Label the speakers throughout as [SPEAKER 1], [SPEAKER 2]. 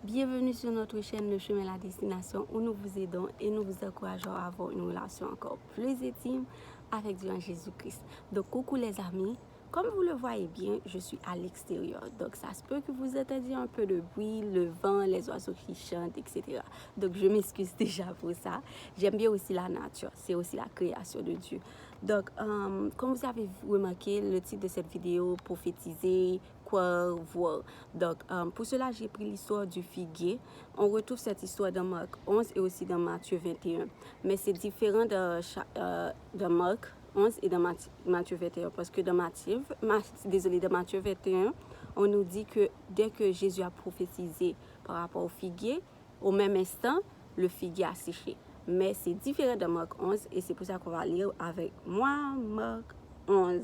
[SPEAKER 1] Bienvenue sur notre chaîne Le Chemin la Destination où nous vous aidons et nous vous encourageons à avoir une relation encore plus intime avec Dieu en Jésus-Christ. Donc coucou les amis, comme vous le voyez bien, je suis à l'extérieur. Donc ça se peut que vous entendiez un peu de bruit, le vent, les oiseaux qui chantent, etc. Donc je m'excuse déjà pour ça. J'aime bien aussi la nature, c'est aussi la création de Dieu. Donc comme vous avez remarqué, le titre de cette vidéo, prophétiser, quoi voir. Donc, pour cela, j'ai pris l'histoire du figuier. On retrouve cette histoire dans Marc 11 et aussi dans Matthieu 21. Mais c'est différent de Marc 11 et de Matthieu 21. Parce que dans Matthieu 21, on nous dit que dès que Jésus a prophétisé par rapport au figuier, au même instant, le figuier a séché. Mais c'est différent de Marc 11 et c'est pour ça qu'on va lire avec moi Marc 11.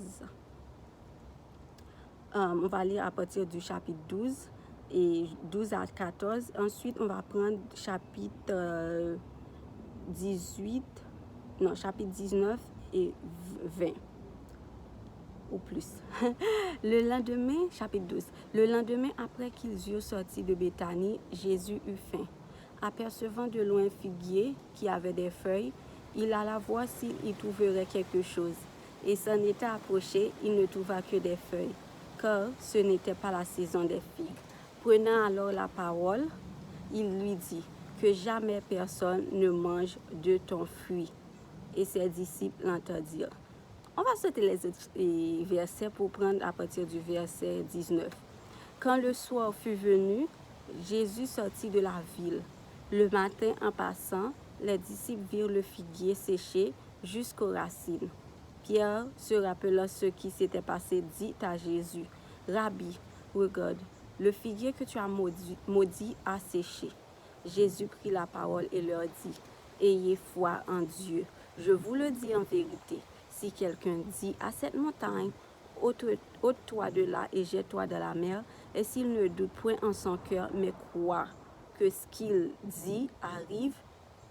[SPEAKER 1] On va lire à partir du chapitre 12 et 12 à 14. Ensuite, on va prendre chapitre 19 et 20 ou plus. Le lendemain, chapitre 12. Le lendemain, après qu'ils eurent sorti de Béthanie, Jésus eut faim. Apercevant de loin un figuier qui avait des feuilles, il alla voir s'il y trouverait quelque chose. Et s'en était approché, il ne trouva que des feuilles, car ce n'était pas la saison des figues. Prenant alors la parole, il lui dit que jamais personne ne mange de ton fruit. Et ses disciples l'entendirent. On va sauter les versets pour prendre à partir du verset 19. Quand le soir fut venu, Jésus sortit de la ville. Le matin, en passant, les disciples virent le figuier séché jusqu'aux racines. Pierre, se rappelant ce qui s'était passé, dit à Jésus, « Rabbi, regarde, le figuier que tu as maudit a séché. » Jésus prit la parole et leur dit, « Ayez foi en Dieu. Je vous le dis en vérité, si quelqu'un dit à cette montagne, ôte-toi de là et jette-toi dans la mer, et s'il ne doute point en son cœur, mais croit que ce qu'il dit arrive,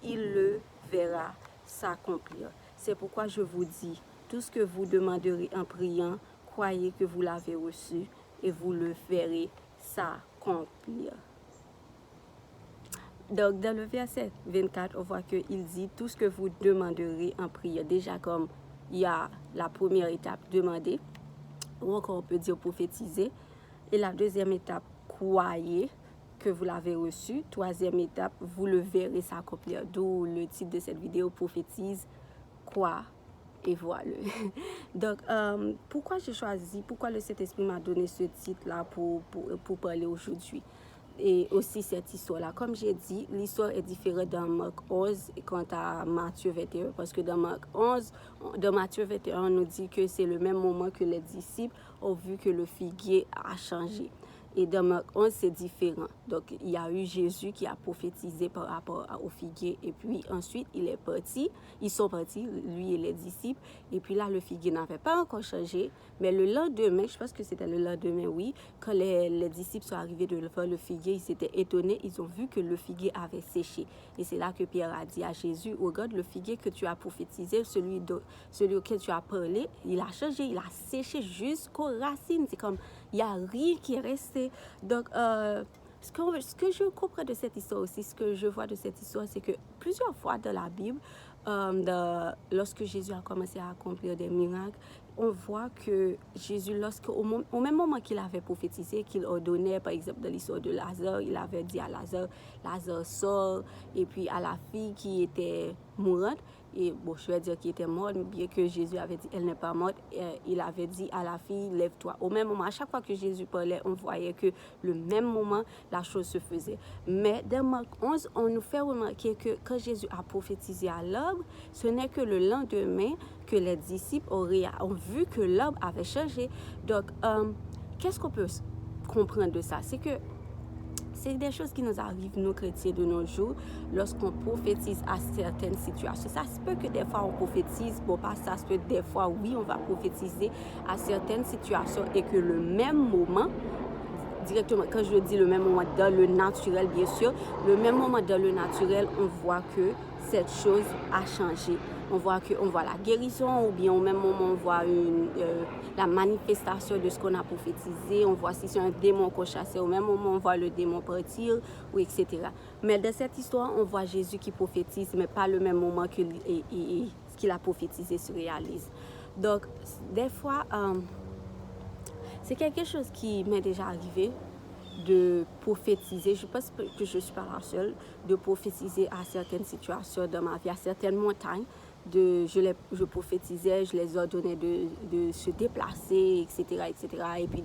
[SPEAKER 1] il le verra s'accomplir. C'est pourquoi je vous dis, tout ce que vous demanderez en priant, croyez que vous l'avez reçu et vous le verrez s'accomplir. » Donc, dans le verset 24, on voit qu'il dit tout ce que vous demanderez en prière. Déjà, comme il y a la première étape, demander, ou encore on peut dire prophétiser. Et la deuxième étape, croyez que vous l'avez reçu. Troisième étape, vous le verrez s'accomplir. D'où le titre de cette vidéo, prophétise, crois et voilà. Donc, pourquoi j'ai choisi, pourquoi le Saint-Esprit m'a donné ce titre-là pour parler aujourd'hui? Et aussi cette histoire-là. Comme j'ai dit, l'histoire est différente dans Marc 11 quant à Matthieu 21. Parce que dans Marc 11, dans Matthieu 21, on nous dit que c'est le même moment que les disciples ont vu que le figuier a changé. Et dans Marc 11, c'est différent. Donc, il y a eu Jésus qui a prophétisé par rapport au figuier. Et puis, ensuite, il est parti. Ils sont partis, lui et les disciples. Et puis là, le figuier n'avait pas encore changé. Mais le lendemain, je pense que c'était le lendemain, oui, quand les disciples sont arrivés devant le figuier, ils s'étaient étonnés. Ils ont vu que le figuier avait séché. Et c'est là que Pierre a dit à Jésus, « Regarde, le figuier que tu as prophétisé, celui auquel tu as parlé, il a changé, il a séché jusqu'aux racines. » C'est comme, il n'y a rien qui est resté. Donc, ce que je comprends de cette histoire aussi, ce que je vois de cette histoire, c'est que plusieurs fois dans la Bible, lorsque Jésus a commencé à accomplir des miracles, on voit que Jésus, au même moment qu'il avait prophétisé, qu'il ordonnait, par exemple dans l'histoire de Lazare, il avait dit à Lazare, Lazare sort, et puis à la fille qui était mourante, et bon, je vais dire qu'il était mort, mais bien que Jésus avait dit, elle n'est pas morte, il avait dit à la fille, lève-toi. Au même moment, à chaque fois que Jésus parlait, on voyait que le même moment, la chose se faisait. Mais dans Marc 11, on nous fait remarquer que quand Jésus a prophétisé à l'arbre, ce n'est que le lendemain que les disciples ont vu que l'arbre avait changé. Donc, qu'est-ce qu'on peut comprendre de ça? C'est que c'est des choses qui nous arrivent, nous chrétiens, de nos jours, lorsqu'on prophétise à certaines situations. Ça se peut que des fois on prophétise, bon, pas ça se peut des fois, oui, on va prophétiser à certaines situations et que le même moment, directement, quand je dis le même moment dans le naturel, bien sûr, le même moment dans le naturel, on voit que cette chose a changé. On voit la guérison, ou bien au même moment, on voit la manifestation de ce qu'on a prophétisé. On voit si c'est un démon qu'on chassait, au même moment, on voit le démon partir, ou etc. Mais dans cette histoire, on voit Jésus qui prophétise, mais pas le même moment que ce qu'il a prophétisé se réalise. Donc, des fois, c'est quelque chose qui m'est déjà arrivé de prophétiser. Je pense que je ne suis pas la seule de prophétiser à certaines situations dans ma vie, à certaines montagnes. Je prophétisais, je les ordonnais de se déplacer, etc., etc. Et puis,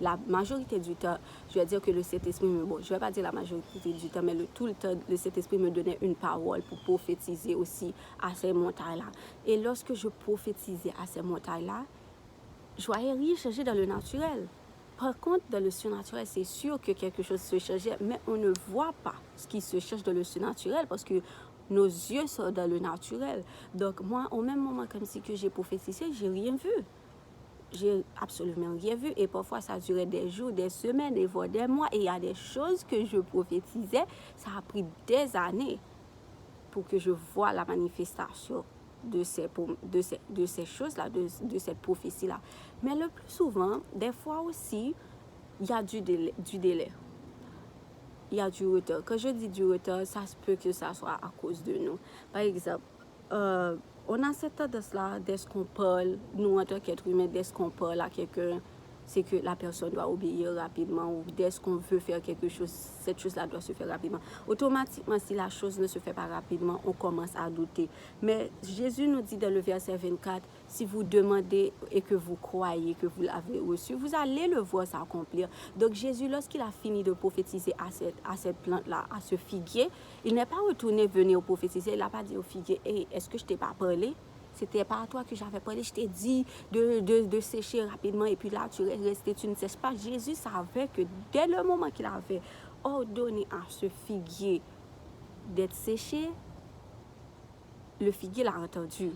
[SPEAKER 1] la majorité du temps, je vais dire que le Saint-Esprit, bon, je ne vais pas dire la majorité du temps, mais tout le temps, le Saint-Esprit me donnait une parole pour prophétiser aussi à ces montagnes-là. Et lorsque je prophétisais à ces montagnes-là, je voyais rien changer dans le naturel. Par contre, dans le surnaturel, c'est sûr que quelque chose se changeait, mais on ne voit pas ce qui se change dans le surnaturel parce que nos yeux sont dans le naturel. Donc moi, au même moment comme si que j'ai prophétisé, j'ai rien vu. J'ai absolument rien vu. Et parfois, ça durait des jours, des semaines, et voire des mois. Et il y a des choses que je prophétisais, ça a pris des années pour que je voie la manifestation de ces choses-là, de cette prophétie-là. Mais le plus souvent, des fois aussi, il y a du délai. Il y a du retard. Quand je dis du retard, ça se peut que ça soit à cause de nous. Par exemple, on a cette tendance-là, dès qu'on parle, nous en tant qu'être humain, dès qu'on parle à quelqu'un, c'est que la personne doit obéir rapidement, ou dès qu'on veut faire quelque chose, cette chose-là doit se faire rapidement. Automatiquement, si la chose ne se fait pas rapidement, on commence à douter. Mais Jésus nous dit dans le verset 24, si vous demandez et que vous croyez que vous l'avez reçu, vous allez le voir s'accomplir. Donc Jésus, lorsqu'il a fini de prophétiser à cette plante-là, à ce figuier, il n'est pas retourné venir prophétiser, il n'a pas dit au figuier, hey, est-ce que je t'ai pas parlé? C'était pas à toi que j'avais parlé, je t'ai dit de sécher rapidement et puis là tu restais, tu ne sèches pas. Jésus savait que dès le moment qu'il avait ordonné à ce figuier d'être séché, le figuier l'a entendu.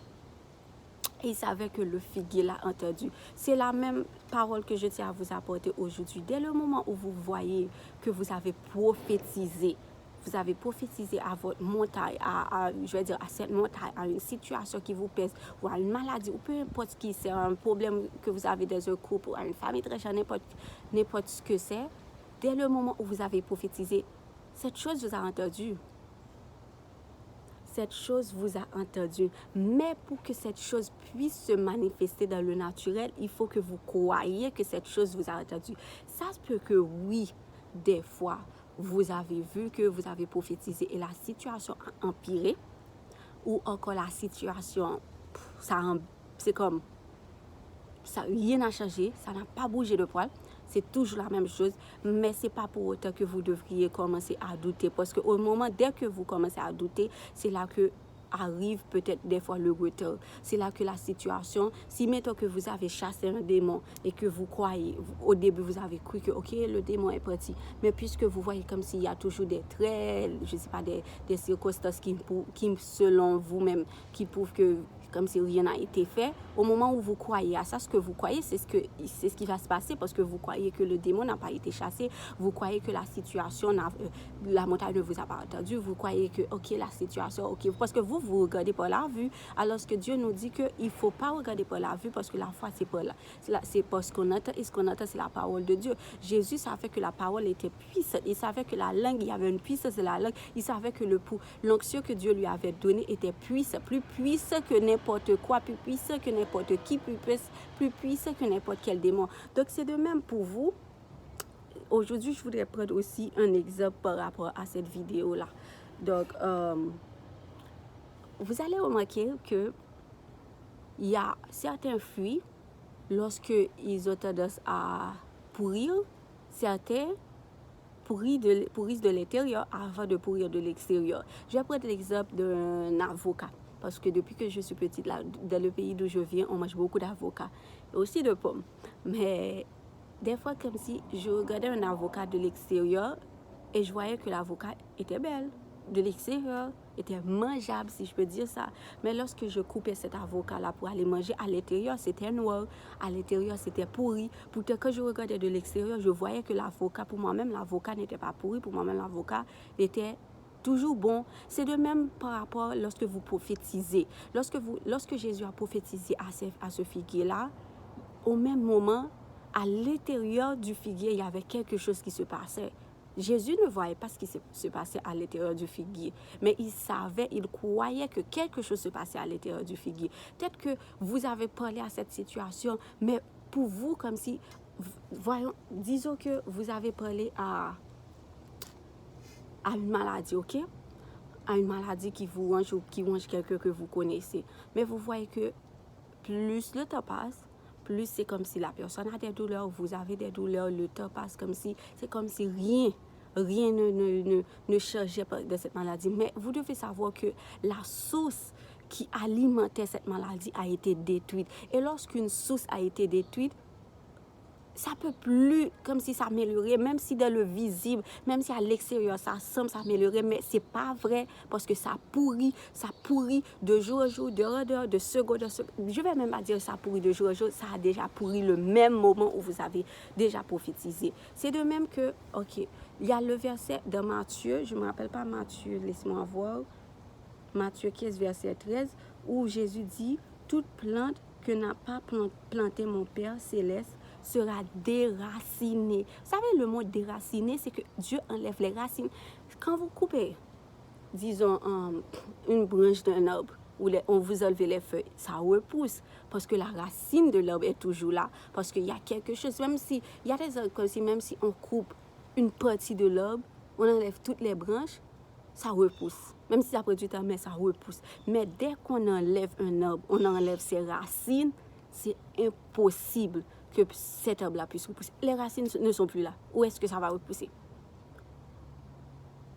[SPEAKER 1] Et il savait que le figuier l'a entendu. C'est la même parole que je tiens à vous apporter aujourd'hui. Dès le moment où vous voyez que vous avez prophétisé à votre montagne, je vais dire à cette montagne, à une situation qui vous pèse, ou à une maladie, ou peu importe ce qui c'est, un problème que vous avez dans un couple, ou à une famille très chère, n'importe ce que c'est, dès le moment où vous avez prophétisé, cette chose vous a entendu. Cette chose vous a entendu. Mais pour que cette chose puisse se manifester dans le naturel, il faut que vous croyiez que cette chose vous a entendu. Ça se peut que oui, des fois, vous avez vu que vous avez prophétisé et la situation a empiré, ou encore la situation, c'est comme, ça rien n'a changé, ça n'a pas bougé de poil. C'est toujours la même chose, mais ce n'est pas pour autant que vous devriez commencer à douter. Parce qu'au moment, dès que vous commencez à douter, c'est là que arrive peut-être des fois le retard. C'est là que la situation, si mettons que vous avez chassé un démon et que vous croyez, au début vous avez cru que ok, le démon est parti, mais puisque vous voyez comme s'il y a toujours des traits, je ne sais pas, des circonstances qui selon vous-même, qui prouvent que comme si rien n'a été fait, au moment où vous croyez à ça, ce que vous croyez, c'est ce qui va se passer parce que vous croyez que le démon n'a pas été chassé, vous croyez que la situation, la montagne ne vous a pas entendu, vous croyez que, ok, la situation, ok, parce que vous regardez par la vue, alors que Dieu nous dit qu'il ne faut pas regarder par la vue parce que la foi, c'est pas ce qu'on entend, et ce qu'on entend, c'est la parole de Dieu. Jésus savait que la parole était puissante, il savait que la langue, il y avait une puissance de la langue, il savait que l'onction que Dieu lui avait donnée était puissante, plus puissant que n'importe quoi, plus puissant que n'importe qui, plus puissant que n'importe quel démon. Donc c'est de même pour vous. Aujourd'hui, je voudrais prendre aussi un exemple par rapport à cette vidéo-là. Donc, vous allez remarquer que il y a certains fruits, lorsqu'ils ont tendance à pourrir, certains pourrissent de l'intérieur avant de pourrir de l'extérieur. Je vais prendre l'exemple d'un avocat. Parce que depuis que je suis petite, là, dans le pays d'où je viens, on mange beaucoup d'avocats. Et aussi de pommes. Mais des fois, comme si je regardais un avocat de l'extérieur et je voyais que l'avocat était belle. de l'extérieur était mangeable, si je peux dire ça. Mais lorsque je coupais cet avocat-là pour aller manger, à l'intérieur, c'était noir. À l'intérieur, c'était pourri. Pourtant, quand je regardais de l'extérieur, je voyais que l'avocat, pour moi-même, l'avocat n'était pas pourri. Pour moi-même, l'avocat était toujours bon. C'est de même par rapport lorsque vous prophétisez. Lorsque Jésus a prophétisé à ce figuier-là, au même moment, à l'intérieur du figuier, il y avait quelque chose qui se passait. Jésus ne voyait pas ce qui se passait à l'intérieur du figuier, mais il savait, il croyait que quelque chose se passait à l'intérieur du figuier. Peut-être que vous avez parlé à cette situation, mais pour vous, comme si, voyons, disons que vous avez parlé à une maladie, ok? À une maladie qui vous ronge ou qui ronge quelqu'un que vous connaissez. Mais vous voyez que plus le temps passe, plus c'est comme si la personne a des douleurs, vous avez des douleurs, le temps passe comme si, c'est comme si rien ne changeait de cette maladie. Mais vous devez savoir que la source qui alimentait cette maladie a été détruite. Et lorsqu'une source a été détruite, ça peut plus comme si ça améliorait, même si dans le visible, même si à l'extérieur ça semble s'améliorer, mais c'est pas vrai parce que ça pourrit de jour en jour, d'heure en heure, de seconde en seconde. Je vais même pas dire ça pourrit de jour en jour, ça a déjà pourri le même moment où vous avez déjà prophétisé. C'est de même que, ok, il y a le verset dans Matthieu, je me rappelle pas Matthieu, laisse-moi voir, Matthieu 15, verset 13, où Jésus dit, toute plante que n'a pas planté mon Père céleste sera déracinée. Vous savez, le mot déraciné, c'est que Dieu enlève les racines. Quand vous coupez, disons, une branche d'un arbre, où on vous enlève les feuilles, ça repousse, parce que la racine de l'arbre est toujours là, parce qu'il y a quelque chose, même si, il y a des arbres comme si, même si on coupe une partie de l'arbre, on enlève toutes les branches, ça repousse. Même si ça prend du temps, mais ça repousse. Mais dès qu'on enlève un arbre, on enlève ses racines, c'est impossible que cet arbre-là puisse repousser. Les racines ne sont plus là. Où est-ce que ça va repousser?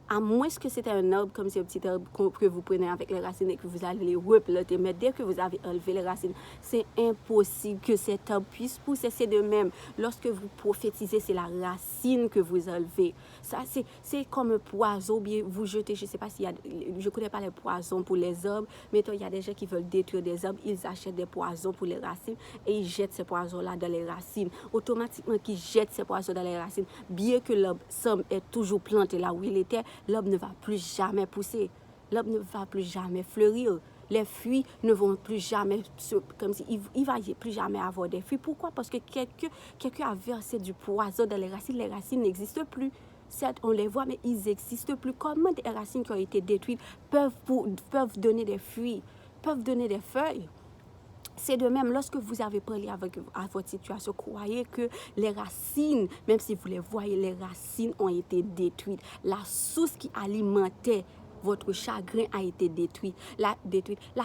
[SPEAKER 1] À moins que c'était un arbre comme ce petit arbre que vous prenez avec les racines et que vous allez les replanter. Mais dès que vous avez enlevé les racines, c'est impossible que cet arbre puisse pousser. C'est de même. Lorsque vous prophétisez, c'est la racine que vous enlevez. Ça, c'est comme un poison. Bien, vous jetez, je ne sais pas s'il y a, je ne connais pas les poisons pour les arbres, mais il y a des gens qui veulent détruire des arbres, ils achètent des poisons pour les racines et ils jettent ces poisons-là dans les racines. Automatiquement, qu'ils jettent ces poisons dans les racines, bien que l'arbre semble être toujours planté là où il était, l'arbre ne va plus jamais pousser. L'arbre ne va plus jamais fleurir. Les fruits ne vont plus jamais, comme si il va plus jamais avoir des fruits. Pourquoi? Parce que quelqu'un a versé du poison dans les racines n'existent plus. Certes, on les voit, mais ils n'existent plus. Comment des racines qui ont été détruites peuvent donner des fruits, peuvent donner des feuilles? C'est de même, lorsque vous avez parlé à votre situation, croyez que les racines, même si vous les voyez, les racines ont été détruites. La source qui alimentait votre chagrin a été détruite. La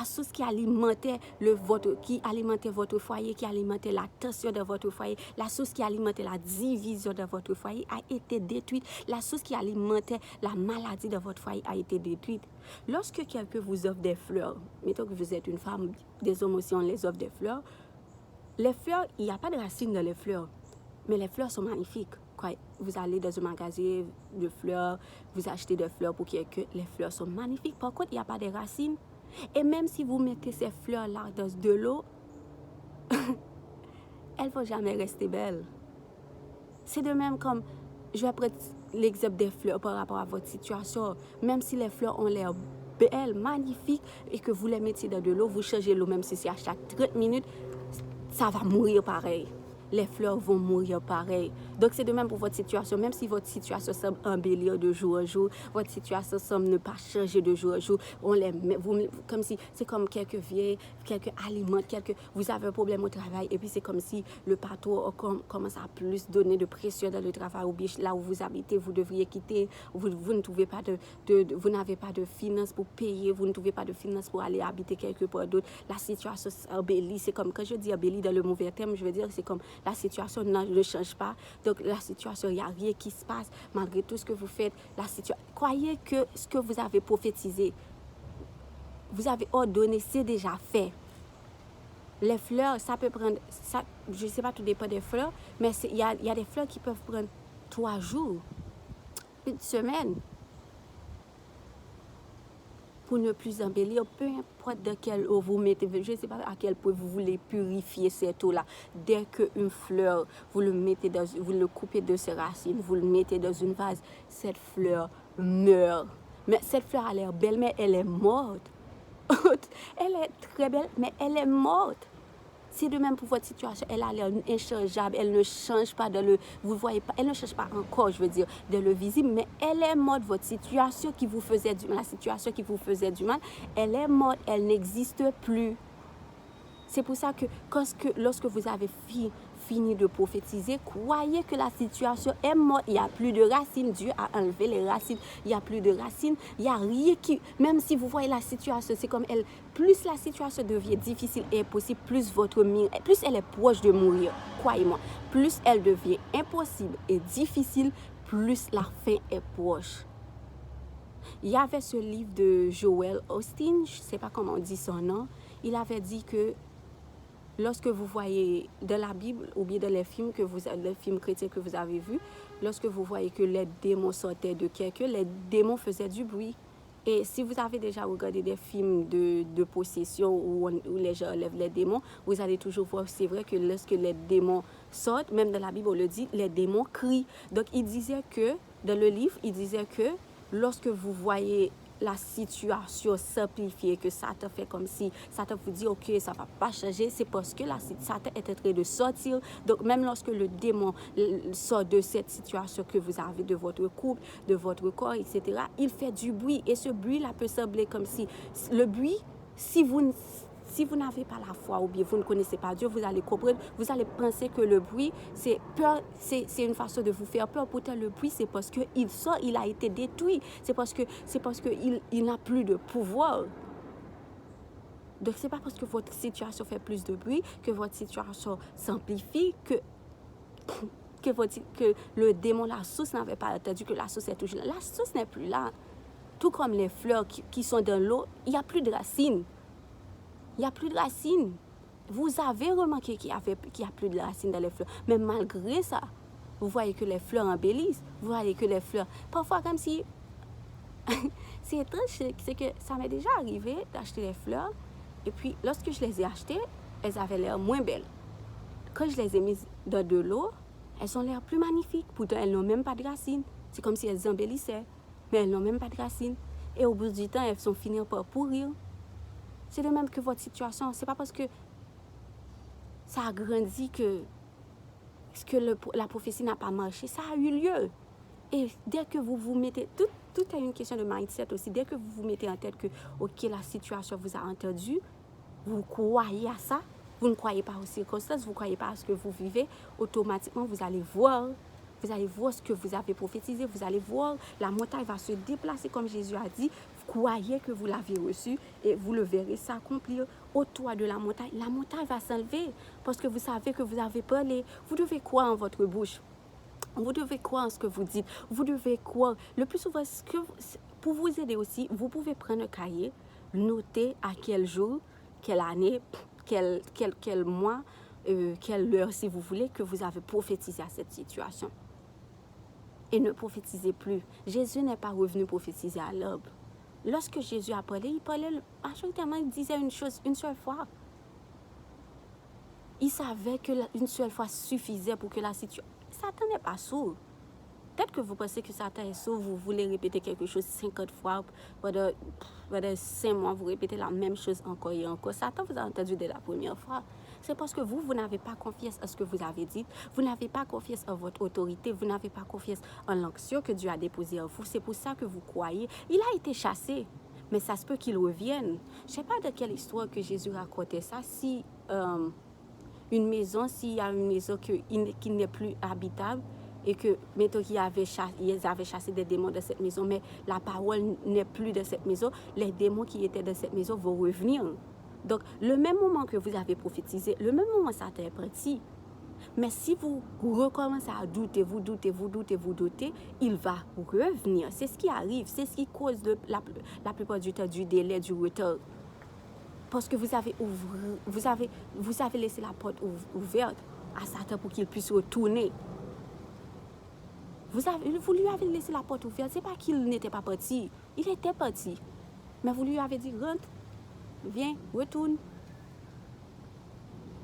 [SPEAKER 1] source qui alimentait votre foyer, qui alimentait la tension de votre foyer, la source qui alimentait la division de votre foyer a été détruite. La source qui alimentait la maladie de votre foyer a été détruite. Lorsque quelqu'un vous offre des fleurs, mettons que vous êtes une femme, des hommes aussi, on les offre des fleurs. Les fleurs, il n'y a pas de racines dans les fleurs, mais les fleurs sont magnifiques. Quand vous allez dans un magasin de fleurs, vous achetez des fleurs pour quelqu'un, les fleurs sont magnifiques. Par contre, il n'y a pas de racines. Et même si vous mettez ces fleurs-là dans de l'eau, elles ne vont jamais rester belles. C'est de même comme, je vais prendre l'exemple des fleurs par rapport à votre situation. Même si les fleurs ont l'air belles, magnifiques, et que vous les mettez dans de l'eau, vous changez l'eau, même si c'est à chaque 30 minutes, ça va mourir pareil. Les fleurs vont mourir pareil. Donc, c'est de même pour votre situation. Même si votre situation semble embellir de jour en jour, votre situation semble ne pas changer de jour en jour, comme si c'est comme quelques vieilles, quelques aliments, vous avez un problème au travail et puis c'est comme si le patron commence à plus donner de pression dans le travail ou bien là où vous habitez, vous devriez quitter, vous ne trouvez pas vous n'avez pas de finances pour payer, vous ne trouvez pas de finances pour aller habiter quelque part d'autre. La situation embellit, c'est comme, quand je dis embellit dans le mauvais terme, je veux dire, c'est comme la situation ne change pas. Donc, la situation, il n'y a rien qui se passe. Malgré tout ce que vous faites, la situation... Croyez que ce que vous avez prophétisé, vous avez ordonné, c'est déjà fait. Les fleurs, ça peut prendre... je ne sais pas, tout dépend des fleurs, mais il y a des fleurs qui peuvent prendre 3 jours, une semaine. pour ne plus embellir, peu importe de quelle eau vous mettez, je ne sais pas à quel point vous voulez purifier cette eau-là. Dès qu'une fleur, vous le coupez de ses racines, vous le mettez dans une vase, cette fleur meurt. Mais cette fleur a l'air belle, mais elle est morte. Elle est très belle, mais elle est morte. C'est de même pour votre situation. Elle a l'air inchangeable. Elle ne change pas vous voyez pas, elle ne change pas encore, je veux dire, dans le visible, mais elle est morte. Votre situation qui vous faisait du mal, la situation qui vous faisait du mal, elle est morte. Elle n'existe plus. C'est pour ça que lorsque vous avez fini de prophétiser, croyez que la situation est morte. Il n'y a plus de racines. Dieu a enlevé les racines. Il n'y a plus de racines. Il n'y a rien qui... Même si vous voyez la situation, c'est comme elle... Plus la situation devient difficile et impossible, plus elle est proche de mourir. Croyez-moi. Plus elle devient impossible et difficile, plus la fin est proche. Il y avait ce livre de Joel Osteen, je ne sais pas comment on dit son nom. Il avait dit que lorsque vous voyez dans la Bible ou bien dans les films chrétiens que vous avez vus, lorsque vous voyez que les démons sortaient de quelqu'un, les démons faisaient du bruit. Et si vous avez déjà regardé des films de possession où les gens enlèvent les démons, vous allez toujours voir, c'est vrai que lorsque les démons sortent, même dans la Bible on le dit, les démons crient. Donc il disait que, dans le livre, il disait que lorsque vous voyez la situation simplifiée, que Satan fait comme si Satan vous dit ok, ça va pas changer, c'est parce que Satan est en train de sortir. Donc même lorsque le démon sort de cette situation que vous avez de votre couple, de votre corps, etc., il fait du bruit, et ce bruit là peut sembler comme si le bruit, si vous n'avez pas la foi ou bien vous ne connaissez pas Dieu, vous allez comprendre, vous allez penser que le bruit, c'est une façon de vous faire peur. Pourtant, le bruit, c'est parce qu'il sort, il a été détruit. C'est parce qu'il n'a plus de pouvoir. Donc, ce n'est pas parce que votre situation fait plus de bruit, que votre situation s'amplifie, que le démon, la source, n'avait pas entendu que la source est toujours là. La source n'est plus là. Tout comme les fleurs qui sont dans l'eau, il n'y a plus de racines. Il n'y a plus de racines. Vous avez remarqué qu'il n'y a plus de racines dans les fleurs. Mais malgré ça, vous voyez que les fleurs embellissent. Vous voyez que les fleurs... Parfois, comme si... c'est étrange, c'est que ça m'est déjà arrivé d'acheter les fleurs. Et puis, lorsque je les ai achetées, elles avaient l'air moins belles. Quand je les ai mises dans de l'eau, elles ont l'air plus magnifiques. Pourtant, elles n'ont même pas de racines. C'est comme si elles embellissaient. Mais elles n'ont même pas de racines. Et au bout du temps, elles sont finies par pourrir. C'est de même que votre situation. C'est pas parce que ça a grandi que la prophétie n'a pas marché. Ça a eu lieu. Et dès que vous vous mettez... Tout est une question de mindset aussi. Dès que vous vous mettez en tête que, ok, la situation vous a entendu, vous croyez à ça, vous ne croyez pas aux circonstances, vous ne croyez pas à ce que vous vivez, automatiquement, vous allez voir ce que vous avez prophétisé, vous allez voir, la montagne va se déplacer comme Jésus a dit. Vous croyez que vous l'avez reçu et vous le verrez s'accomplir au toit de la montagne. La montagne va s'enlever parce que vous savez que vous avez parlé. Vous devez croire en votre bouche. Vous devez croire en ce que vous dites. Vous devez croire. Le plus souvent, pour vous aider aussi, vous pouvez prendre un cahier, noter à quel jour, quelle année, quel mois, quelle heure, si vous voulez, que vous avez prophétisé à cette situation. Et ne prophétisez plus. Jésus n'est pas revenu prophétiser à l'aube. Lorsque Jésus a parlé, il parlait majoritairement, il disait une chose une seule fois. Il savait qu'une seule fois suffisait pour que la situation... Satan n'est pas sourd. Peut-être que vous pensez que Satan est sourd, vous voulez répéter quelque chose 50 fois, pendant 5 mois, vous répétez la même chose encore et encore. Satan vous a entendu dès la première fois. C'est parce que vous n'avez pas confiance en ce que vous avez dit, vous n'avez pas confiance en votre autorité, vous n'avez pas confiance en l'onction que Dieu a déposée en vous. C'est pour ça que vous croyez. Il a été chassé, mais ça se peut qu'il revienne. Je ne sais pas de quelle histoire que Jésus racontait ça, si... s'il y a une maison qui n'est plus habitable et que, mettons qu'ils avaient chassé des démons de cette maison, mais la parole n'est plus de cette maison, les démons qui étaient de cette maison vont revenir. Donc, le même moment que vous avez prophétisé, le même moment Satan est parti. Mais si vous recommencez à douter, vous doutez, il va revenir. C'est ce qui arrive, c'est ce qui cause la plupart du temps du délai, du retard. Parce que vous avez laissé la porte ouverte à Satan pour qu'il puisse retourner. Vous lui avez laissé la porte ouverte. Ce n'est pas qu'il n'était pas parti. Il était parti. Mais vous lui avez dit, rentre, viens, retourne.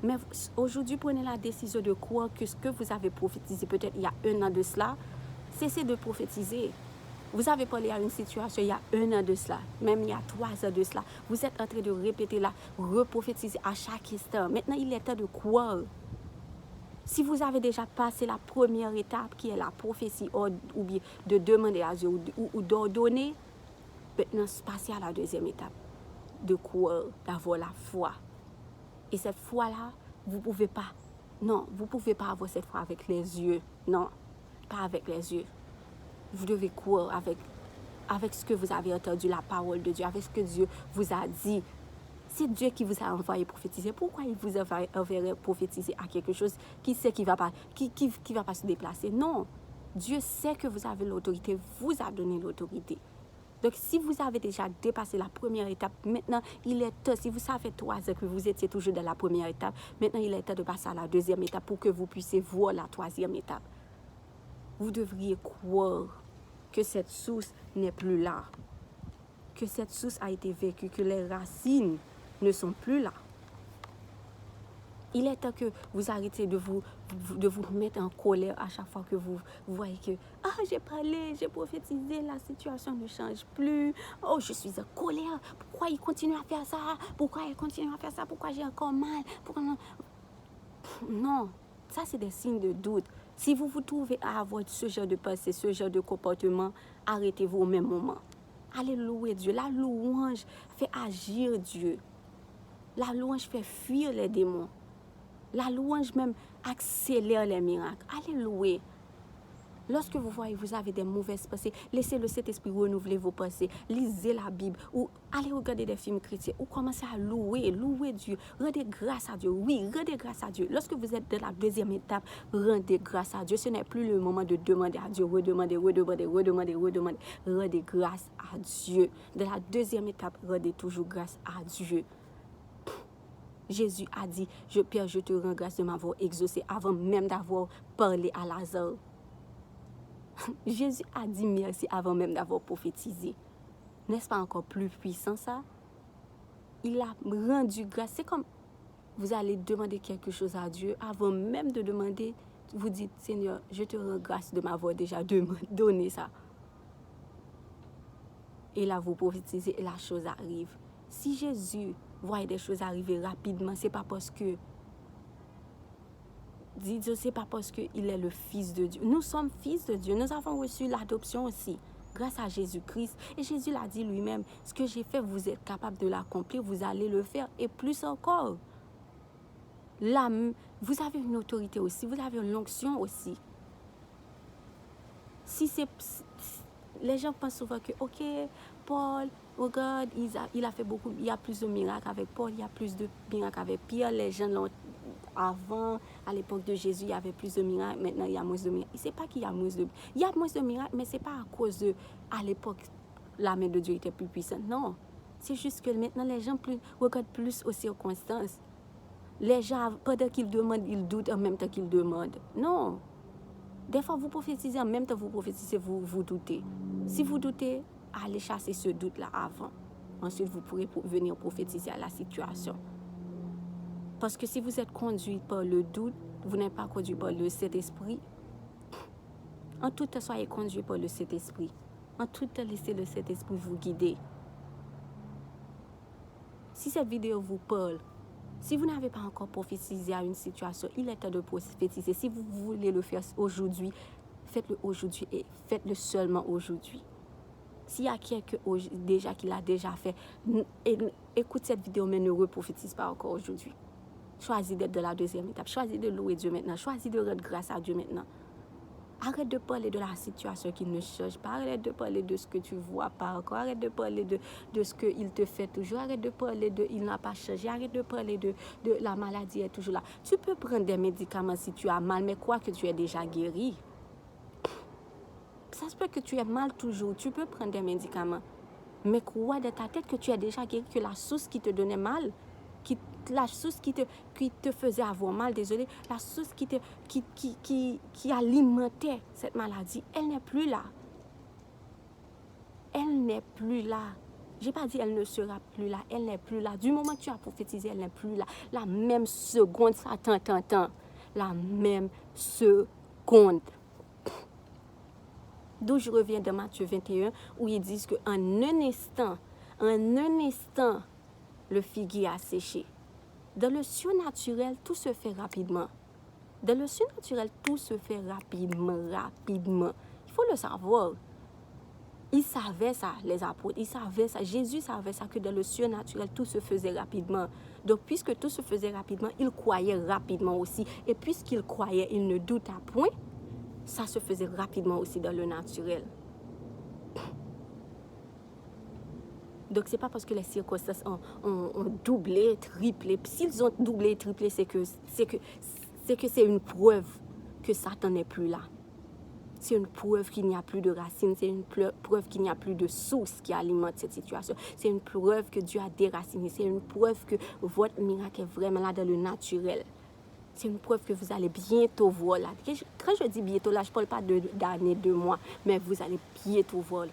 [SPEAKER 1] Mais aujourd'hui, prenez la décision de croire que ce que vous avez prophétisé peut-être il y a 1 an de cela, cessez de prophétiser. Vous avez parlé à une situation il y a 1 an de cela, même il y a 3 ans de cela. Vous êtes en train de répéter là, reprophétiser à chaque instant. Maintenant, il est temps de croire. Si vous avez déjà passé la première étape qui est la prophétie ou bien de demander à Dieu ou d'ordonner, maintenant, passez à la deuxième étape, de croire, d'avoir la foi. Et cette foi-là, vous ne pouvez pas. Non, vous ne pouvez pas avoir cette foi avec les yeux. Non, pas avec les yeux. Vous devez croire avec ce que vous avez entendu, la parole de Dieu, avec ce que Dieu vous a dit. C'est Dieu qui vous a envoyé prophétiser. Pourquoi il vous enverrait prophétiser à quelque chose qui sait qui va pas se déplacer? Non, Dieu sait que vous avez l'autorité, vous a donné l'autorité. Donc, si vous avez déjà dépassé la première étape, maintenant, il est temps, si vous savez 3 ans que vous étiez toujours dans la première étape, maintenant, il est temps de passer à la deuxième étape pour que vous puissiez voir la troisième étape. Vous devriez croire que cette source n'est plus là, que cette source a été vécue, que les racines ne sont plus là. Il est temps que vous arrêtez de vous mettre en colère à chaque fois que vous voyez que « j'ai parlé, j'ai prophétisé, la situation ne change plus. Oh, je suis en colère. Pourquoi il continue à faire ça? Pourquoi il continue à faire ça? Pourquoi j'ai encore mal? Pourquoi non? » Non, ça c'est des signes de doute. Si vous vous trouvez à avoir ce genre de pensée, ce genre de comportement, arrêtez-vous au même moment. Allez louer Dieu. La louange fait agir Dieu. La louange fait fuir les démons. La louange même accélère les miracles. Allez louer. Lorsque vous voyez vous avez des mauvaises pensées, laissez le Saint-Esprit renouveler vos pensées. Lisez la Bible ou allez regarder des films chrétiens ou commencez à louer Dieu. Rendez grâce à Dieu. Oui, rendez grâce à Dieu. Lorsque vous êtes dans la deuxième étape, rendez grâce à Dieu. Ce n'est plus le moment de demander à Dieu, redemander. Rendez grâce à Dieu. Dans la deuxième étape, rendez toujours grâce à Dieu. Jésus a dit, Père, je te rends grâce de m'avoir exaucé avant même d'avoir parlé à Lazare. Jésus a dit merci avant même d'avoir prophétisé. N'est-ce pas encore plus puissant ça? Il a rendu grâce. C'est comme vous allez demander quelque chose à Dieu. Avant même de demander, vous dites, Seigneur, je te rends grâce de m'avoir déjà donné ça. Et là, vous prophétisez et la chose arrive. Si Jésus voit des choses arriver rapidement, c'est pas parce que c'est pas parce qu'il est le Fils de Dieu. Nous sommes fils de Dieu. Nous avons reçu l'adoption aussi, grâce à Jésus-Christ. Et Jésus l'a dit lui-même, ce que j'ai fait, vous êtes capable de l'accomplir, vous allez le faire, et plus encore. Là, vous avez une autorité aussi, vous avez une onction aussi. Les gens pensent souvent que, ok, Paul, regarde, il a fait beaucoup, il y a plus de miracles avec Paul, il y a plus de miracles avec Pierre. Les gens l'ont avant, à l'époque de Jésus, il y avait plus de miracles. Maintenant, il y a moins de miracles. C'est pas qu'il y a moins de... Il y a moins de miracles, mais c'est pas à cause de... À l'époque, la main de Dieu était plus puissante. Non. C'est juste que maintenant, les gens regardent plus aux circonstances. Les gens, pendant qu'ils demandent, ils doutent en même temps qu'ils demandent. Non. Des fois, vous prophétisez en même temps vous prophétisez, vous doutez. Si vous doutez, allez chasser ce doute-là avant. Ensuite, vous pourrez venir prophétiser à la situation. Parce que si vous êtes conduit par le doute, vous n'êtes pas conduit par le Saint-Esprit. En tout temps, soyez conduit par le Saint-Esprit. En tout temps, laissez le Saint-Esprit vous guider. Si cette vidéo vous parle, si vous n'avez pas encore prophétisé à une situation, il est temps de prophétiser. Si vous voulez le faire aujourd'hui, faites-le aujourd'hui et faites-le seulement aujourd'hui. S'il y a quelqu'un déjà qui l'a déjà fait, écoute cette vidéo mais ne reprophétise pas encore aujourd'hui. Choisis d'être de la deuxième étape. Choisis de louer Dieu maintenant. Choisis de rendre grâce à Dieu maintenant. Arrête de parler de la situation qui ne change pas. Arrête de parler de ce que tu vois pas encore. Arrête de parler de ce qu'il te fait toujours. Arrête de parler de il n'a pas changé. Arrête de parler de la maladie est toujours là. Tu peux prendre des médicaments si tu as mal, mais crois que tu es déjà guéri. Ça se peut que tu aies mal toujours. Tu peux prendre des médicaments. Mais crois dans ta tête que tu es déjà guéri, que la source qui te donnait mal, la source qui te faisait avoir mal, désolé, la source qui alimentait cette maladie, elle n'est plus là. Elle n'est plus là. J'ai pas dit elle ne sera plus là, elle n'est plus là. Du moment que tu as prophétisé, elle n'est plus là. La même seconde, Satan t'entend. La même seconde. D'où je reviens de Matthieu 21, où ils disent qu'en un instant, le figuier a séché. Dans le surnaturel, tout se fait rapidement. Dans le surnaturel, tout se fait rapidement. Il faut le savoir. Ils savaient ça, les apôtres, ils savaient ça. Jésus savait ça, que dans le surnaturel, tout se faisait rapidement. Donc, puisque tout se faisait rapidement, il croyait rapidement aussi. Et puisqu'il croyait, il ne douta point, ça se faisait rapidement aussi dans le naturel. Donc, ce n'est pas parce que les circonstances ont doublé, triplé. S'ils ont doublé, triplé, c'est que c'est une preuve que Satan n'est plus là. C'est une preuve qu'il n'y a plus de racines. C'est une preuve qu'il n'y a plus de source qui alimente cette situation. C'est une preuve que Dieu a déraciné. C'est une preuve que votre miracle est vraiment là dans le naturel. C'est une preuve que vous allez bientôt voir là. Quand je dis bientôt là, je ne parle pas d'années, de mois, mais vous allez bientôt voir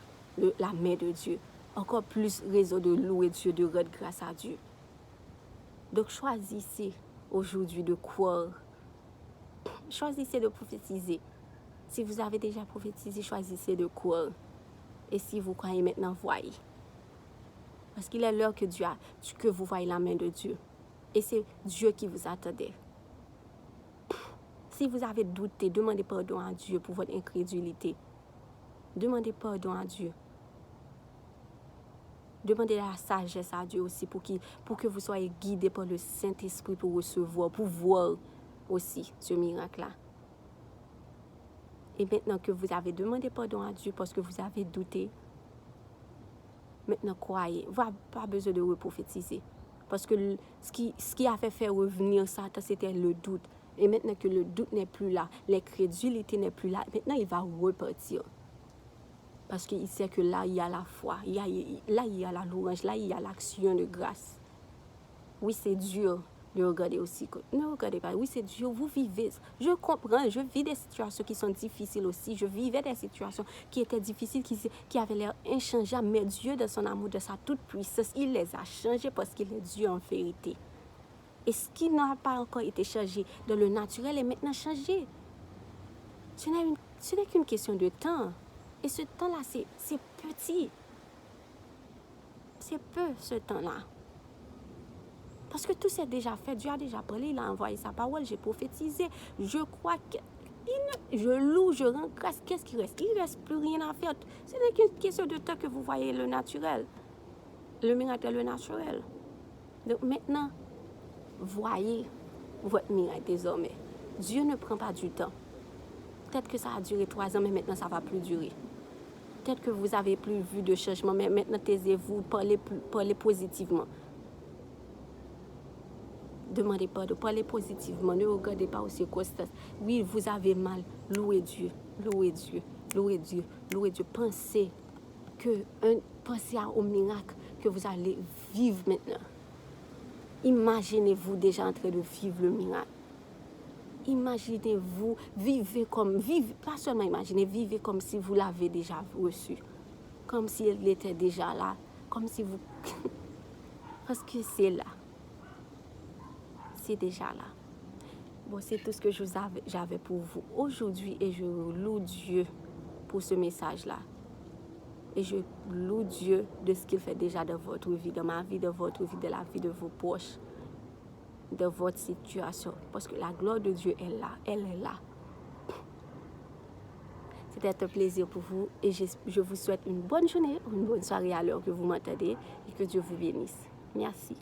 [SPEAKER 1] la main de Dieu. Encore plus raison de louer Dieu, de rendre grâce à Dieu. Donc choisissez aujourd'hui de croire. Choisissez de prophétiser. Si vous avez déjà prophétisé, choisissez de croire. Et si vous croyez maintenant, voyez. Parce qu'il est l'heure que vous voyez la main de Dieu. Et c'est Dieu qui vous attendait. Si vous avez douté, demandez pardon à Dieu pour votre incrédulité. Demandez pardon à Dieu. Demandez la sagesse à Dieu aussi pour que vous soyez guidés par le Saint-Esprit pour recevoir, pour voir aussi ce miracle-là. Et maintenant que vous avez demandé pardon à Dieu parce que vous avez douté, maintenant croyez. Vous n'avez pas besoin de reprophétiser. Parce que ce qui a fait faire revenir Satan, c'était le doute. Et maintenant que le doute n'est plus là, l'incrédulité n'est plus là, maintenant il va repartir. Parce qu'il sait que là, il y a la foi, là, il y a la louange, là, il y a l'action de grâce. Oui, c'est dur de regarder aussi. Ne regardez pas, oui, c'est dur, vous vivez. Je comprends, je vis des situations qui sont difficiles aussi. Je vivais des situations qui étaient difficiles, qui avaient l'air inchangeables. Mais Dieu, de son amour, de sa toute puissance, il les a changées parce qu'il est Dieu en vérité. Et ce qui n'a pas encore été changé dans le naturel est maintenant changé. Ce n'est qu'une question de temps. Et ce temps-là, c'est petit. C'est peu, ce temps-là. Parce que tout s'est déjà fait. Dieu a déjà parlé, il a envoyé sa parole, j'ai prophétisé. Je crois que... Je loue, je rends grâce. Qu'est-ce qui reste? Il ne reste plus rien à faire. Ce n'est qu'une question de temps que vous voyez le naturel. Le miracle est le naturel. Donc maintenant, voyez votre miracle désormais. Dieu ne prend pas du temps. Peut-être que ça a duré 3 ans, mais maintenant ça ne va plus durer. Peut-être que vous n'avez plus vu de changement, mais maintenant taisez-vous, parlez positivement. Demandez pardon, parlez positivement, ne regardez pas aux circonstances. Oui, vous avez mal, louez Dieu, louez Dieu, louez Dieu, louez Dieu. Pensez au miracle que vous allez vivre maintenant. Imaginez-vous déjà en train de vivre le miracle. Imaginez-vous, vivez, pas seulement imaginez, vivez comme si vous l'avez déjà reçu. Comme s'il était déjà là. Comme si vous... Parce que c'est là. C'est déjà là. Bon, c'est tout ce que j'avais pour vous aujourd'hui et je loue Dieu pour ce message-là. Et je loue Dieu de ce qu'il fait déjà dans votre vie, dans ma vie, dans votre vie, dans la vie de vos proches, de votre situation. Parce que la gloire de Dieu est là. Elle est là. C'était un plaisir pour vous et je vous souhaite une bonne journée ou une bonne soirée à l'heure que vous m'entendez et que Dieu vous bénisse. Merci.